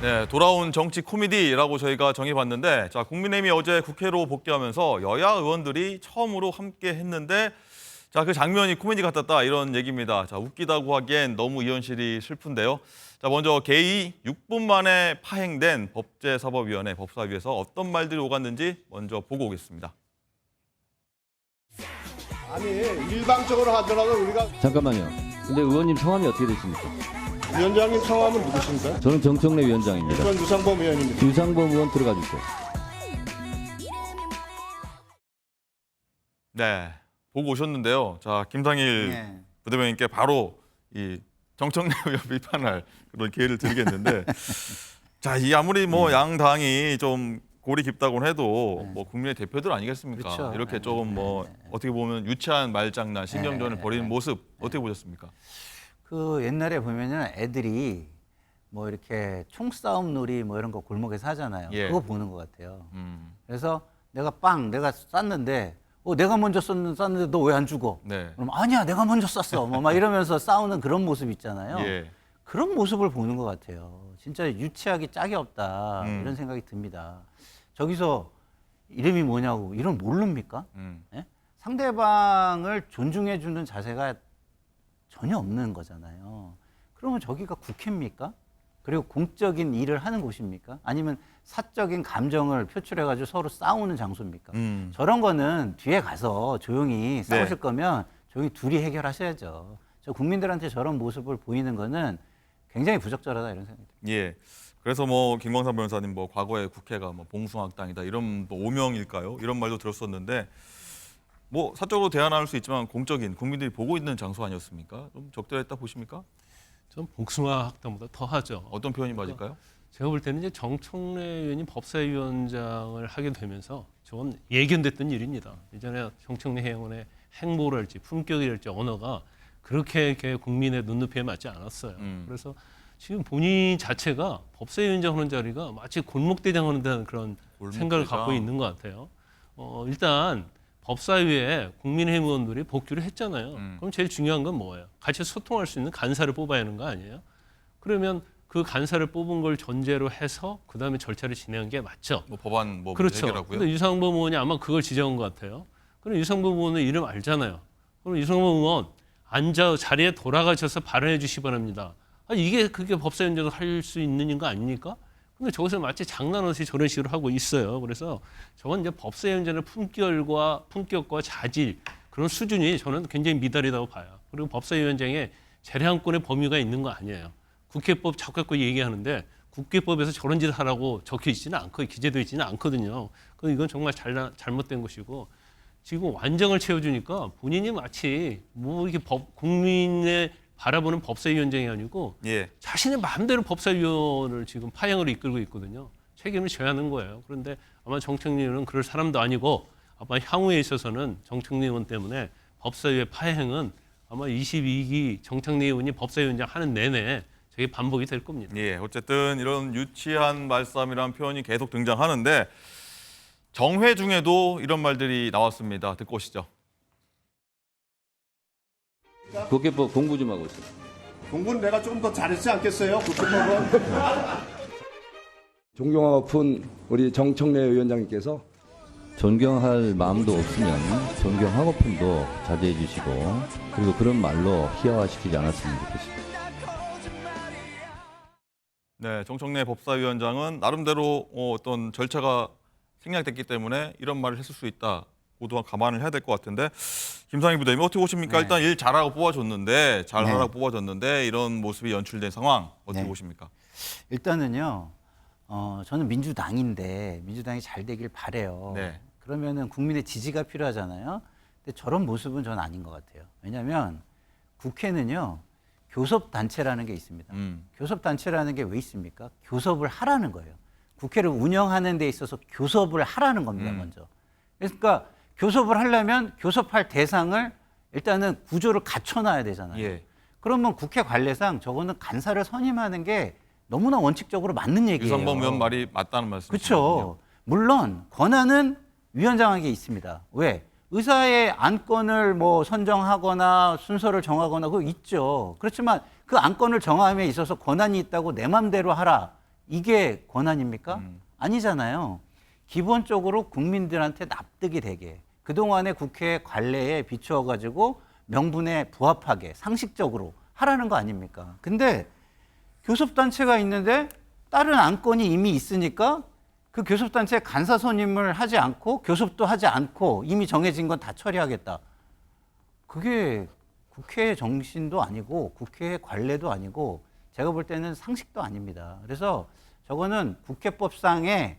네, 돌아온 정치 코미디라고 저희가 정해봤는데, 자, 국민의힘이 어제 국회로 복귀하면서 여야 의원들이 처음으로 함께 했는데, 자, 그 장면이 코미디 같았다 이런 얘기입니다. 자, 웃기다고 하기엔 너무 이 현실이 슬픈데요. 자, 먼저 개의 6분 만에 파행된 법제사법위원회 법사위에서 어떤 말들이 오갔는지 먼저 보고 오겠습니다. 아니 일방적으로 하더라도 우리가 잠깐만요. 근데 의원님 성함이 어떻게 되십니까? 위원장님 성함은 누구십니까? 저는 정청래 위원장입니다. 전 유상범 의원입니다. 유상범 의원 들어가 주세요. 네, 보고 오셨는데요. 자, 김상일 부대변인께 바로 이 정청래 의원 비판할 그런 기회를 드리겠는데, 자, 이 아무리 뭐 양당이 좀 골이 깊다고 해도 뭐 국민의 대표들 아니겠습니까? 그렇죠. 이렇게 조금 뭐 어떻게 보면 유치한 말장난, 신경전을 벌이는 모습 어떻게 보셨습니까? 그 옛날에 보면은 애들이 뭐 이렇게 총싸움 놀이 뭐 이런 거 골목에서 하잖아요. 예. 그거 보는 것 같아요. 그래서 내가 쐈는데 내가 먼저 쐈는데 너 왜 안 죽어? 네. 그럼 아니야 내가 먼저 쐈어. 뭐 막 이러면서 싸우는 그런 모습 있잖아요. 예. 그런 모습을 보는 것 같아요. 진짜 유치하기 짝이 없다 이런 생각이 듭니다. 저기서 이름이 뭐냐고 이름 모릅니까? 예? 상대방을 존중해 주는 자세가 전혀 없는 거잖아요. 그러면 저기가 국회입니까? 그리고 공적인 일을 하는 곳입니까? 아니면 사적인 감정을 표출해가지고 서로 싸우는 장소입니까? 저런 거는 뒤에 가서 조용히 싸우실 거면 조용히 둘이 해결하셔야죠. 저 국민들한테 저런 모습을 보이는 거는 굉장히 부적절하다 이런 생각이 듭니다. 예. 그래서 뭐 김광삼 변호사님 뭐 과거에 국회가 뭐 봉숭아학당이다 이런 뭐 오명일까요? 이런 말도 들었었는데 뭐 사적으로 대안할 수 있지만 공적인 국민들이 보고 있는 장소 아니었습니까? 좀 적절했다 보십니까? 전 복숭아 학당보다 더 하죠. 어떤 표현이 맞을까요? 제가 볼 때는 이제 정청래 의원이 법사위원장을 하게 되면서 저건 예견됐던 일입니다. 예전에 정청래 의원의 행보랄지 품격이랄지 언어가 그렇게 국민의 눈높이에 맞지 않았어요. 그래서 지금 본인 자체가 법사위원장 하는 자리가 마치 골목대장 하는 듯한 그런 생각을 갖고 있는 것 같아요. 일단 법사위에 국민의힘 의원들이 복귀를 했잖아요. 그럼 제일 중요한 건 뭐예요? 같이 소통할 수 있는 간사를 뽑아야 하는 거 아니에요? 그러면 그 간사를 뽑은 걸 전제로 해서 그다음에 절차를 진행한 게 맞죠. 뭐 법안 뭐 그렇죠. 해결하고요. 근데 유상범 의원이 아마 그걸 지적한 것 같아요. 그럼 유상범 의원은 이름 알잖아요. 그럼 유상범 의원 앉아 자리에 돌아가셔서 발언해 주시기 바랍니다. 이게 그게 법사위원장을 할 수 있는 거 아닙니까? 근데 저것을 마치 장난없이 저런 식으로 하고 있어요. 그래서 저건 이제 법사위원장의 품격과 자질 그런 수준이 저는 굉장히 미달이라고 봐요. 그리고 법사위원장의 재량권의 범위가 있는 거 아니에요. 국회법 자꾸 얘기하는데 국회법에서 저런 짓을 하라고 적혀 있지는 않고 기재되어 있지는 않거든요. 그래서 이건 정말 잘못된 것이고 지금 완장을 채워주니까 본인이 마치 뭐 이렇게 국민의 바라보는 법사위원장이 아니고 자신의 마음대로 법사위원을 지금 파행으로 이끌고 있거든요. 책임을 져야 하는 거예요. 그런데 아마 정청래 의원은 그럴 사람도 아니고 아마 향후에 있어서는 정청래 의원 때문에 법사위의 파행은 아마 22기 정청래 의원이 법사위원장 하는 내내 저게 반복이 될 겁니다. 예, 어쨌든 이런 유치한 말싸움이라는 표현이 계속 등장하는데 정회 중에도 이런 말들이 나왔습니다. 듣고 오시죠. 국회법 공부 좀 하고 있어요. 공부는 내가 조금 더 잘했지 않겠어요? 국회법은. 존경하고픈 우리 정청래 위원장님께서 존경할 마음도 없으면 존경하고픈도 자제해 주시고 그리고 그런 말로 희화화시키지 않았으면 좋겠습니다. 네, 정청래 법사위원장은 나름대로 어떤 절차가 생략됐기 때문에 이런 말을 했을 수 있다. 모두 감안을 해야 될 것 같은데 김상희 부대님 어떻게 보십니까? 일단 일 잘하고 뽑아줬는데 잘하라고 뽑아줬는데 이런 모습이 연출된 상황 어떻게 보십니까? 일단은요. 저는 민주당인데 민주당이 잘 되길 바래요. 그러면은 국민의 지지가 필요하잖아요. 근데 저런 모습은 저는 아닌 것 같아요. 왜냐하면 국회는요 교섭단체라는 게 있습니다. 교섭단체라는 게 왜 있습니까? 교섭을 하라는 거예요. 국회를 운영하는 데 있어서 교섭을 하라는 겁니다. 먼저. 그러니까 교섭을 하려면 교섭할 대상을 일단은 구조를 갖춰놔야 되잖아요. 그러면 국회 관례상 저거는 간사를 선임하는 게 너무나 원칙적으로 맞는 얘기예요. 유상범 의원 말이 맞다는 말씀이시죠? 그렇죠. 물론 권한은 위원장에게 있습니다. 왜? 의사의 안건을 뭐 선정하거나 순서를 정하거나 그거 있죠. 그렇지만 그 안건을 정함에 있어서 권한이 있다고 내 맘대로 하라. 이게 권한입니까? 아니잖아요. 기본적으로 국민들한테 납득이 되게 그동안의 국회 관례에 비추어 가지고 명분에 부합하게 상식적으로 하라는 거 아닙니까? 근데 교섭단체가 있는데 다른 안건이 이미 있으니까 그 교섭단체 간사 선임을 하지 않고 교섭도 하지 않고 이미 정해진 건 다 처리하겠다. 그게 국회의 정신도 아니고 국회의 관례도 아니고 제가 볼 때는 상식도 아닙니다. 그래서 저거는 국회법상에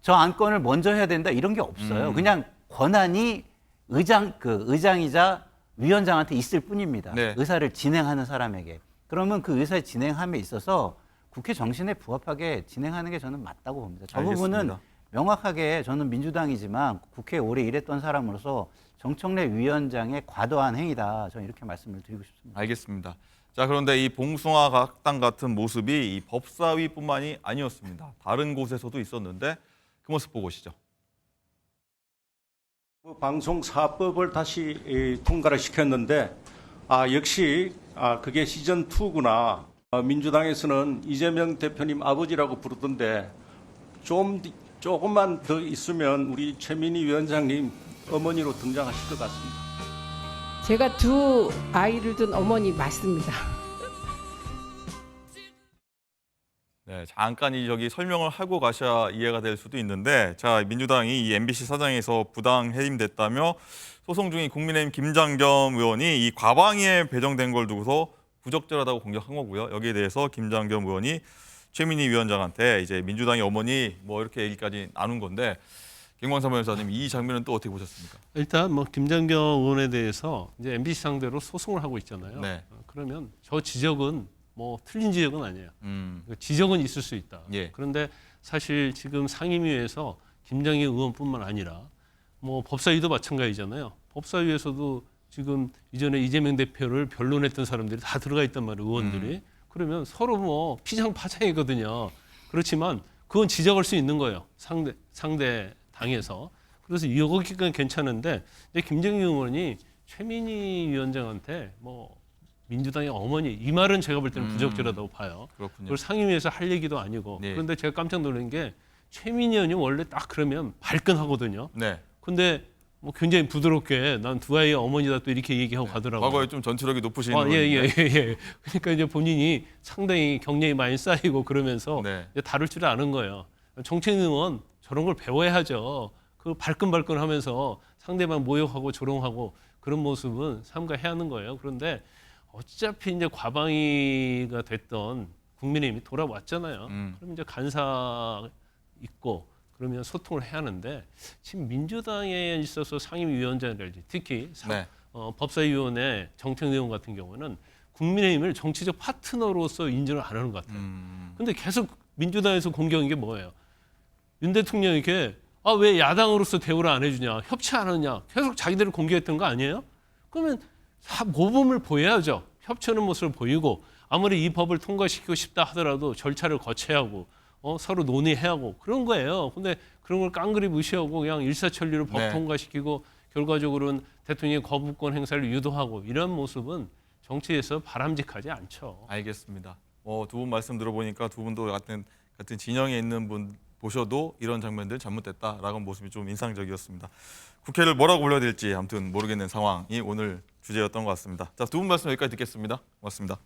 저 안건을 먼저 해야 된다 이런 게 없어요. 그냥 권한이 의장이자 위원장한테 있을 뿐입니다. 네. 의사를 진행하는 사람에게. 그러면 그 의사 진행함에 있어서 국회 정신에 부합하게 진행하는 게 저는 맞다고 봅니다. 저 부분은 알겠습니다. 명확하게 저는 민주당이지만 국회에 오래 일했던 사람으로서 정청래 위원장의 과도한 행위다. 저는 이렇게 말씀을 드리고 싶습니다. 알겠습니다. 자, 그런데 이 봉숭아 학당 같은 모습이 이 법사위뿐만이 아니었습니다. 다른 곳에서도 있었는데 그 모습 보고 오시죠. 방송사법을 다시 통과를 시켰는데 역시 그게 시즌 2구나. 민주당에서는 이재명 대표님 아버지라고 부르던데 조금만 더 있으면 우리 최민희 위원장님 어머니로 등장하실 것 같습니다. 제가 두 아이를 둔 어머니 맞습니다. 네, 잠깐 저기 설명을 하고 가셔야 이해가 될 수도 있는데, 자, 민주당이 이 MBC 사장에서 부당 해임됐다며 소송 중인 국민의힘 김장겸 의원이 이 과방위에 배정된 걸 두고서 부적절하다고 공격한 거고요. 여기에 대해서 김장겸 의원이 최민희 위원장한테 이제 민주당의 어머니 뭐 이렇게 얘기까지 나눈 건데, 김광삼 변호사님 이 장면은 또 어떻게 보셨습니까? 일단 뭐 김장겸 의원에 대해서 이제 MBC 상대로 소송을 하고 있잖아요. 네. 그러면 저 지적은 뭐 틀린 지적은 아니에요. 음, 지적은 있을 수 있다. 예. 그런데 사실 지금 상임위에서 김장겸 의원뿐만 아니라 뭐 법사위도 마찬가지잖아요. 법사위에서도 지금 이전에 이재명 대표를 변론했던 사람들이 다 들어가 있단 말이에요. 의원들이. 그러면 서로 뭐 피장파장이거든요. 그렇지만 그건 지적할 수 있는 거예요. 상대 당에서. 그래서 이거기까지 괜찮은데 근데 김정일 의원이 최민희 위원장한테 뭐 민주당의 어머니 이 말은 제가 볼 때는 부적절하다고 봐요. 그렇군요. 그걸 상임위에서 할 얘기도 아니고. 네. 그런데 제가 깜짝 놀란 게 최민희 의원이 원래 딱 그러면 발끈하거든요. 네. 근데 뭐 굉장히 부드럽게 난 두 아이의 어머니다 또 이렇게 얘기하고 가더라고요. 과거에 좀 전투력이 높으신 예. 분인데. 그러니까 이제 본인이 상당히 경력이 많이 쌓이고 그러면서 네. 이제 다룰 줄 아는 거예요. 정책인 의원 저런 걸 배워야죠. 그 발끈발끈하면서 상대방 모욕하고 조롱하고 그런 모습은 삼가해야 하는 거예요. 그런데 어차피 이제 과방위가 됐던 국민의힘이 돌아왔잖아요. 그럼 이제 간사 있고 그러면 소통을 해야 하는데 지금 민주당에 있어서 상임위원장이랄지 특히 네. 법사위원회 정태근 의원 같은 경우는 국민의힘을 정치적 파트너로서 인정을 안 하는 것 같아요. 근데 계속 민주당에서 공격한 게 뭐예요? 윤 대통령에게 왜 야당으로서 대우를 안 해주냐, 협치 안 하느냐 계속 자기들을 공격했던 거 아니에요? 그러면 모범을 보여야죠. 협치하는 모습을 보이고 아무리 이 법을 통과시키고 싶다 하더라도 절차를 거쳐야 하고 서로 논의해야 하고 그런 거예요. 근데 그런 걸 깡그리 무시하고 그냥 일사천리로 법 네. 통과시키고 결과적으로는 대통령의 거부권 행사를 유도하고 이런 모습은 정치에서 바람직하지 않죠. 알겠습니다. 두 분 말씀 들어보니까 두 분도 같은 진영에 있는 분 보셔도 이런 장면들 잘못됐다라는 모습이 좀 인상적이었습니다. 국회를 뭐라고 불러야 될지 아무튼 모르겠는 상황이 오늘 주제였던 것 같습니다. 자, 두 분 말씀 여기까지 듣겠습니다. 고맙습니다.